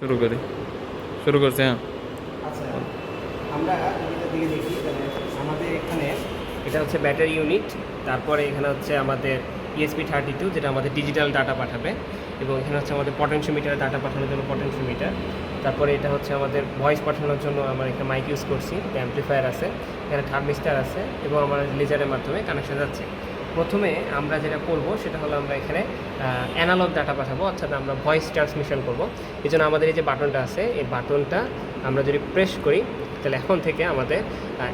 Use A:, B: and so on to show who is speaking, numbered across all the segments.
A: শুরু করি শুরু করছি। হ্যাঁ,
B: আচ্ছা, আমরা এটার দিকে দেখি তাহলে আমাদের এখানে এটা হচ্ছে ব্যাটারি ইউনিট, তারপরে এখানে হচ্ছে আমাদের ESP32 যেটা আমাদের ডিজিটাল ডাটা পাঠাবে, এবং এখানে হচ্ছে আমাদের পটেনশিওমিটার ডাটা পাঠানোর জন্য পটেনশিওমিটার, তারপরে এটা হচ্ছে আমাদের ভয়েস পাঠানোর জন্য আমরা এখানে মাইক ইউজ করছি, অ্যাম্পলিফায়ার আছে, এখানে থার্মিস্টার আছে এবং আমরা লেজারের মাধ্যমে কানেকশন যাচ্ছে। প্রথমে আমরা যেটা করব সেটা হলো আমরা এখানে অ্যানালগ ডাটা পাঠাবো, অর্থাৎ আমরা ভয়েস ট্রান্সমিশন করব। এই জন্য আমাদের এই যে বাটনটা আছে, এই বাটনটা আমরা যদি প্রেস করি তাহলে এখন থেকে আমাদের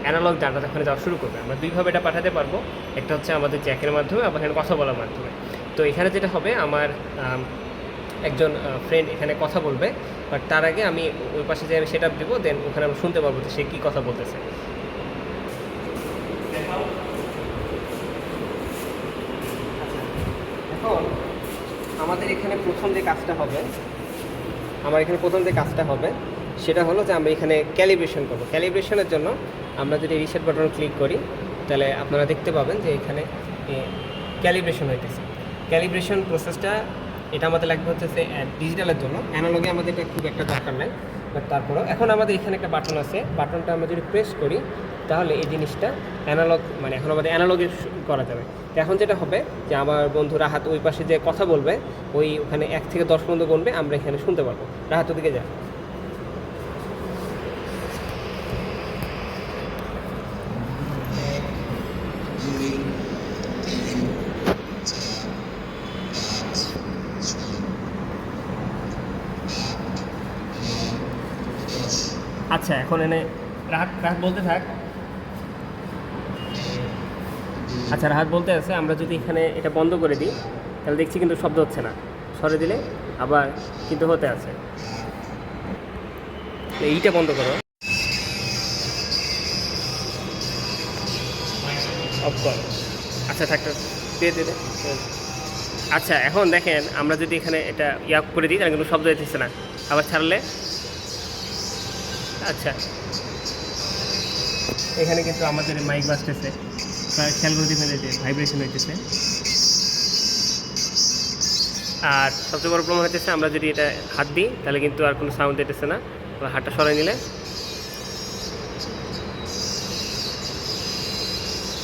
B: অ্যানালগ ডাটা ওখানে যাওয়া শুরু করবে। আমরা দুইভাবে এটা পাঠাতে পারবো, একটা হচ্ছে আমাদের জ্যাকের মাধ্যমে, আবার এখানে কথা বলার মাধ্যমে। তো এখানে যেটা হবে, আমার একজন ফ্রেন্ড এখানে কথা বলবে, বাট তার আগে আমি ওই পাশে যে আমি সেট আপ দেবো, দেন ওখানে আমরা শুনতে পারবো যে সে কী কথা বলতেছে। এখন আমাদের এখানে প্রথম যে কাজটা হবে সেটা হলো যে আমরা এখানে ক্যালিব্রেশন করবো। ক্যালিব্রেশনের জন্য আমরা যদি রিসেট বাটন ক্লিক করি তাহলে আপনারা দেখতে পাবেন যে এখানে ক্যালিব্রেশন হইতেছে। ক্যালিব্রেশন প্রসেসটা এটা আমাদের লাগবে হচ্ছে ডিজিটালের জন্য, অ্যানালগে আমাদের এটা খুব একটা দরকার নাই, বাট তারপরেও এখন আমাদের এখানে একটা বাটন আছে, বাটনটা আমরা যদি প্রেস করি তাহলে এই জিনিসটা অ্যানালগ, মানে এখন আমাদের অ্যানালগে করা যাবে। তো এখন যেটা হবে যে আমার বন্ধু রাহাত ওই পাশে যে কথা বলবে, ওখানে 1 থেকে 10 পর্যন্ত গুনবে, আমরা এখানে শুনতে পারবো। রাহাত ওদিকে যা। আচ্ছা, এখন এনে রাহাত বলতে থাক। আচ্ছা, রাহাত বলতে আছে, আমরা যদি এখানে এটা বন্ধ করে দিই তাহলে দেখছি কিন্তু শব্দ হচ্ছে না, সরে দিলে আবার কিন্তু হতে আছে। এইটা বন্ধ করো, অফ কর। আচ্ছা থাকতে দে। আচ্ছা, এখন দেখেন আমরা যদি এখানে এটা করে দিই তাহলে কিন্তু শব্দ হইতেছে না, আবার ছাড়লে। আচ্ছা, এখানে কিন্তু আমাদের মাইক বাজতেছে, খেয়াল করে দিবেন যে ভাইব্রেশন হইতেছে। আর সবচেয়ে বড় প্রমাণ হইতেছে, আমরা যদি এটা হাত দিই তাহলে কিন্তু আর কোনো সাউন্ড দিতেছে না, হাতটা সরাই নিলে।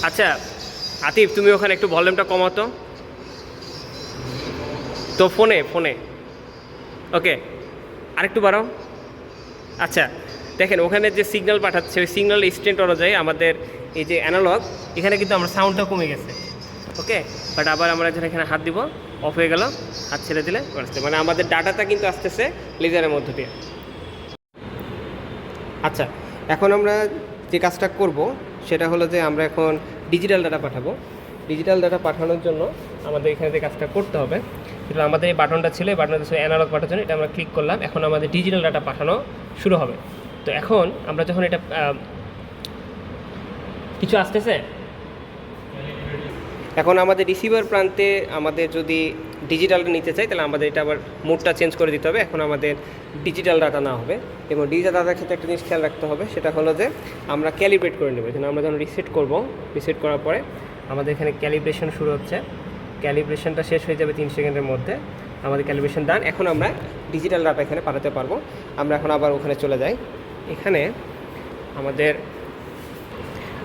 B: আচ্ছা আতিফ, তুমি ওখানে একটু ভলিউমটা কমাতো তো ফোনে। ওকে, আরেকটু বাড়াও। আচ্ছা দেখেন, ওখানে যে সিগন্যাল পাঠাচ্ছে ওই সিগন্যাল স্ট্রেন্ট অনুযায়ী আমাদের এই যে অ্যানালগ, এখানে কিন্তু আমার সাউন্ডটা কমে গেছে। ওকে, বাট আবার আমরা যখন এখানে হাত দিব অফ হয়ে গেল, হাত ছেড়ে দিলে আসছে, মানে আমাদের ডাটাটা কিন্তু আসতেছে লেজারের মধ্য দিয়ে। আচ্ছা, এখন আমরা যে কাজটা করব সেটা হলো যে আমরা এখন ডিজিটাল ডাটা পাঠাবো। ডিজিটাল ডাটা পাঠানোর জন্য আমাদের এখানে যে কাজটা করতে হবে সেটা, আমাদের এই বাটনটা ছিল, এই বাটনটা ছিল অ্যানালগ পাঠানোর জন্য, এটা আমরা ক্লিক করলাম। এখন আমাদের ডিজিটাল ডাটা পাঠানো শুরু হবে। তো এখন আমরা যখন এটা কিছু আসতেছে, এখন আমাদের রিসিভার প্রান্তে আমাদের যদি ডিজিটালটা নিতে চাই তাহলে আমাদের এটা আবার মোডটা চেঞ্জ করে দিতে হবে। এখন আমাদের ডিজিটাল ডাটা না হবে, এবং ডিজিটাল ডাটার ক্ষেত্রে একটা জিনিস খেয়াল রাখতে হবে, সেটা হলো যে আমরা ক্যালিব্রেট করে নেব। যেন আমরা যখন রিসেট করব, রিসেট করার পরে আমাদের এখানে ক্যালিব্রেশন শুরু হচ্ছে, ক্যালিব্রেশনটা শেষ হয়ে যাবে 3 সেকেন্ডের মধ্যে। আমাদের ক্যালিব্রেশন ডান। এখন আমরা ডিজিটাল ডাটা এখানে পাঠাতে পারবো। আমরা এখন আবার ওখানে চলে যাই। এখানে আমাদের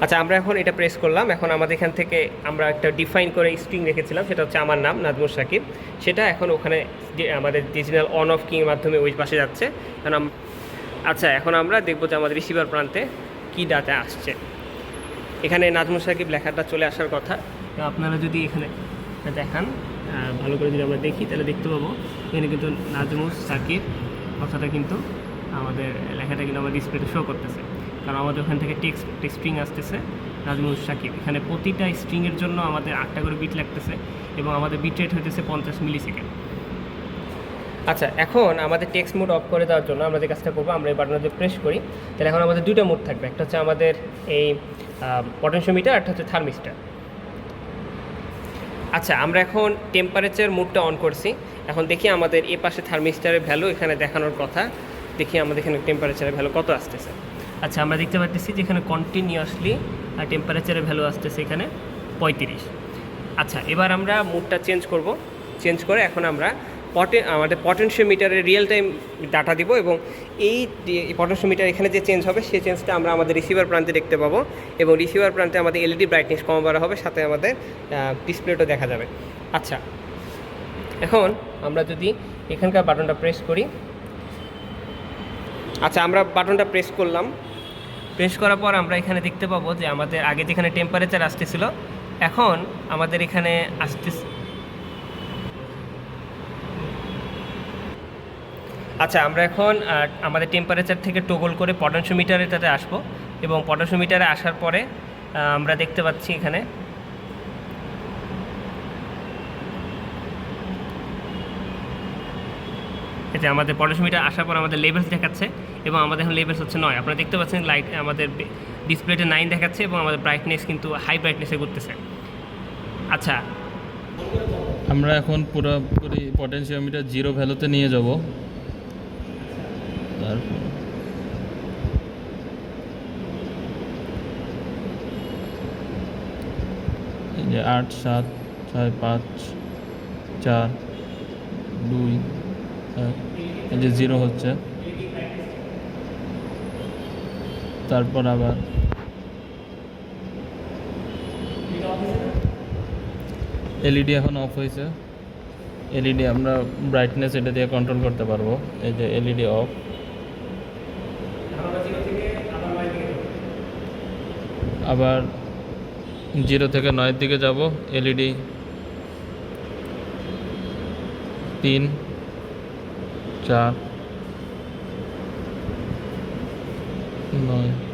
B: আচ্ছা, আমরা এখন এটা প্রেস করলাম। এখন আমাদের এখান থেকে আমরা একটা ডিফাইন করে স্ট্রিং রেখেছিলাম, সেটা হচ্ছে আমার নাম নাজমুল সাকিব, সেটা এখন ওখানে আমাদের ডিজিটাল অন অফ কিংয়ের মাধ্যমে ওই পাশে যাচ্ছে। কারণ আচ্ছা, এখন আমরা দেখবো যে আমাদের রিসিভার প্রান্তে কী ডাটা আসছে। এখানে নাজমুল সাকিব লেখাটা চলে আসার কথা। আপনারা যদি এখানে দেখান ভালো করে, যদি আমরা দেখি তাহলে দেখতে পাবো এখানে কিন্তু নাজমুল সাকিব কথাটা কিন্তু আমাদের লেখাটা কিন্তু আমার ডিসপ্লেতে শো করতেছে, কারণ আমাদের ওখান থেকে টেক্সট স্ট্রিং আসতেছে নাজমুল সাকিব। এখানে প্রতিটা স্ট্রিংয়ের জন্য আমাদের 8টা করে বিট লাগতেছে, এবং আমাদের বিট রেট হইতেছে 50 মিলিসেকেন্ড। আচ্ছা, এখন আমাদের টেক্সট মোড অফ করে দেওয়ার জন্য আমরা যে কাজটা করবো, আমরা এই বাটনে যদি প্রেস করি তাহলে এখন আমাদের 2টা মোড থাকবে, একটা হচ্ছে আমাদের এই পটেনশিওমিটার, একটা হচ্ছে থার্মিস্টার। আচ্ছা, আমরা এখন টেম্পারেচার মোডটা অন করছি। এখন দেখি আমাদের এ পাশে থার্মিস্টারের ভ্যালু এখানে দেখানোর কথা, দেখি আমাদের এখানে টেম্পারেচারের ভ্যালু কত আসতেছে। আচ্ছা, আমরা দেখতে পাচ্ছি যে এখানে কন্টিনিউয়াসলি টেম্পারেচারের ভ্যালু আসতেছে এখানে 35। আচ্ছা, এবার আমরা মুডটা চেঞ্জ করব। চেঞ্জ করে এখন আমরা আমাদের পটেনশিওমিটারের রিয়েল টাইম ডাটা দিব, এবং এই পটেনশিওমিটার এখানে যে চেঞ্জ হবে সেই চেঞ্জটা আমরা আমাদের রিসিভার প্রান্তে দেখতে পাবো, এবং রিসিভার প্রান্তে আমাদের এলইডি ব্রাইটনেস কম বাড়া হবে, সাথে আমাদের ডিসপ্লেটা দেখা যাবে। আচ্ছা, এখন আমরা যদি এখানকার বাটনটা প্রেস করি, আচ্ছা আমরা বাটনটা প্রেস করলাম, প্রেস করার পর আমরা এখানে দেখতে পাবো যে আমাদের আগে যেখানে টেম্পারেচার আসতেছিল এখন আমাদের এখানে আসতেছে। আচ্ছা, আমরা এখন আমাদের টেম্পারেচার থেকে টগল করে পটেনশিওমিটারেটাতে আসবো, এবং পটেনশিওমিটারে আসার পরে আমরা দেখতে পাচ্ছি এখানে এই যে আমাদের পটেনশিওমিটার আসার পর আমাদের লেভেলস দেখাচ্ছে, এবং আমাদের এখন লেভেলস হচ্ছে 9। আপনারা দেখতে পাচ্ছেন লাইট আমাদের ডিসপ্লেতে 9 দেখাচ্ছে, এবং আমাদের ব্রাইটনেস কিন্তু হাই ব্রাইটনেসে করতেছে। আচ্ছা,
A: আমরা এখন পুরোপুরি পটেনশিওমিটার 0 ভ্যালুতে নিয়ে যাব। তারপর এই যে 8 7 6 5 4 2 1, এই যে 0 হচ্ছে। তারপর আবার এলইডি এখন অফ হয়েছে। এলইডি আমরা ব্রাইটনেস এটা দিয়ে কন্ট্রোল করতে পারবো। এই যে এলইডি অফ। আবার 0 থেকে 9 দিকে যাব। এলইডি 3 4 9